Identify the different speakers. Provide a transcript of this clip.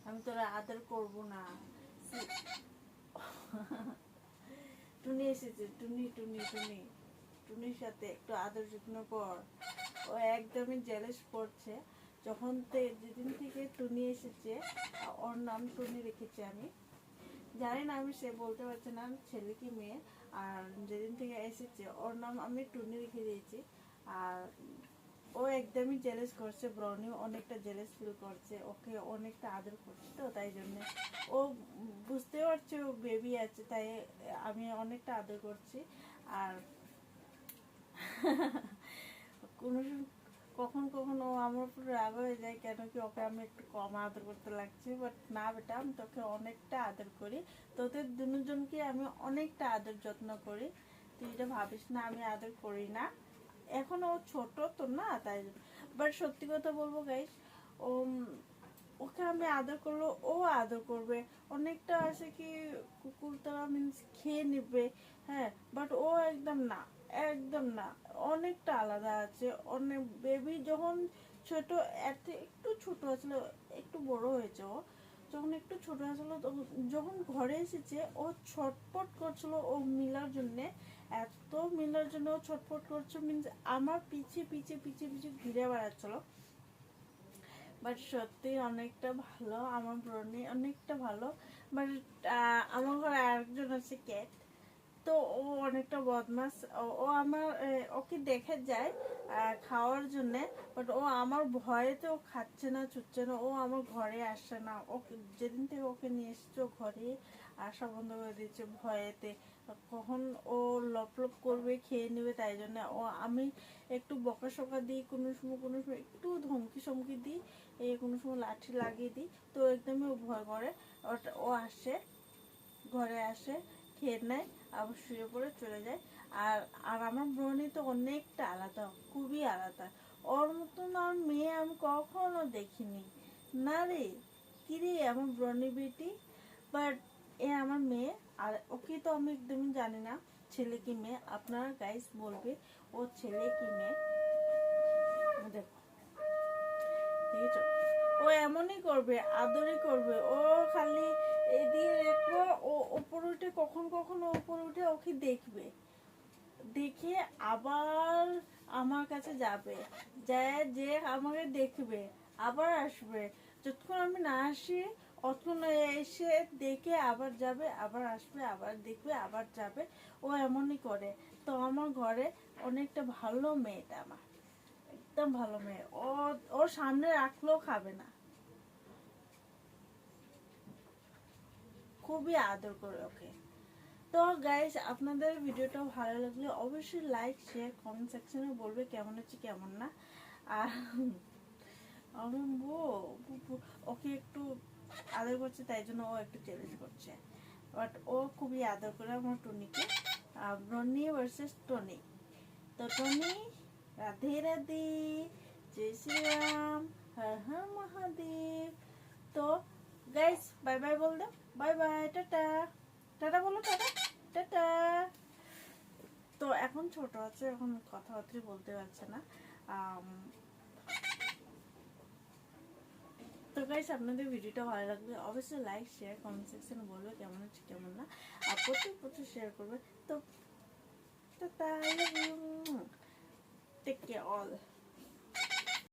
Speaker 1: আমি তোরা আদর করবো না। টুনি এসেছে, টুনি টুনি টুনি টুনির সাথে একটু আদর যত্ন কর। ও একদমই জেলাস করছে। যেদিন থেকে টুনি এসেছে, ওর নাম টুনি রেখেছি আমি। জানি না, আমি সে বলতে পারছে না ছেলে কি মেয়ে। আর যেদিন থেকে এসেছে ওর নাম আমি টুনি রেখে দিয়েছি। আর ও একদমই জেলাস করছে, ব্রাউনি অনেকটা জেলাস ফিল করছে, ওকে অনেকটা আদর করছে। তো তাই জন্য ও বুঝতে পারছে ও বেবি আছে, তাই আমি অনেকটা আদর করছি। আর কোনো কখন কখন ও আমার উপর রাগ হয়ে যায়, কেন কি ওকে আমি একটু কম আদর করতে লাগছে। বাট না বেটা, আমি তোকে অনেকটা আদর করি, তোদের দুজনকে আমি অনেকটা আদর যত্ন করি। তুই এটা ভাবিস না আমি আদর করি না। এখন ও ছোট তো না, তাই। বাট সত্যি কথা বলবো গাইস, ও ওকে আমি আদর করলো ও আদর করবে। অনেকটা আছে কি কুকুর তারা মিন্স খেয়ে নেবে, হ্যাঁ। বাট ও একদম না, একদম না। অনেকটা আলাদা আছে। অনেক বেবি যখন ছোট, একটু ছোট আছিল, একটু বড় হয়েছে ও। যখন একটু ছোট আছিল, যখন ঘরে এসেছে ও ছটপট করছিল ও মিলার জন্যে। এত মিলার জন্য ও ছটপট করছে, মিন্স আমার পিছে পিছে পিছে পিছে ঘিরে বেড়াচ্ছিল। বাট সত্যি অনেকটা ভালো, আমার ব্রনি অনেকটা ভালো। বাট আমার ঘরে আরেকজন আছে ক্যাট, তো ও অনেকটা বদমাস। ও আমার ওকে দেখে যায় খাওয়ার জন্যে। বাট ও আমার ভয়েতে ও খাচ্ছে না, ছুটছে না, ও আমার ঘরে আসছে না। ওকে যেদিন থেকে ওকে নিয়ে এসেছে ও ঘরে আসা বন্ধ করে দিয়েছে ভয়েতে। কখন ও লপ লপ করবে, খেয়ে নেবে, তাই জন্য আমি একটু বকাশকা দিই, কোনো সময় একটু ধমকি সমকি দিই, কোনো সময় লাঠি লাগিয়ে দিই, তো একদমই ও ভয় করে। ও আসে, ঘরে আসে, খেয়ে নেয়, আবার শুয়ে পড়ে চলে যায়। আর আর আমার ব্রনি তো অনেকটা আলাদা, খুবই আলাদা। ওর মতন আর মেয়ে আমি কখনো দেখিনি না রে। কিরে আমার ব্রনি বেটি। বাট আমার মেয়ে। আর ওকে তো আমি একদমই জানি না ছেলে কি মেয়ে। আপনারা গাইস বলবে ও ছেলে কি মেয়ে। দেখো, ঠিক আছে, ও এমনই করবে, আদরই করবে। ও খালি এদিকে দেখবো, ও ওপর উঠে কখন কখনো ওপর উঠে ওকে দেখবে, দেখে আবার আমার কাছে যাবে, যায় যে আমাকে দেখবে, আবার আসবে। যতক্ষণ আমি না আসি অতক্ষণ এসে দেখে আবার যাবে, আবার আসবে, আবার দেখবে, আবার যাবে। ও এমনই করে। তো আমার ঘরে অনেকটা ভালো মেয়েটা আমার, একদম ভালো মেয়ে। ওর সামনে রাখলেও খাবে না, খুবই আদর করে ওকে। তো গাইস, আপনাদের ভিডিওটা ভালো লাগলে অবশ্যই লাইক শেয়ার কমেন্ট সেকশনে বলবে কেমন হচ্ছে কেমন না। আর আমার ওকে একটু আদর করছে, তাই জন্য ও একটু চ্যালেঞ্জ করছে। বাট ও খুবই আদর করে আমার টনিকে। ব্রনি ভার্সেস টনি। তো টনি, রাধে রাধে, জয় শ্রীরাম, হর হর মহাদেব। তো গাইস, বাই বাই বল দাও, বাই বাই, টাটা। টাটা বলো, টাটা, টাটা। তো এখন ছোট আছে, এখন কথাবার্তা বলতে পারছে না। তো গাইস, আপনাদের ভিডিওটা ভালো লাগলে অবশ্যই লাইক শেয়ার কমেন্ট সেকশনে বলবে কেমন হচ্ছে কেমন না। আর প্রচুর প্রচুর শেয়ার করবে। তো tata, I love you, take care all.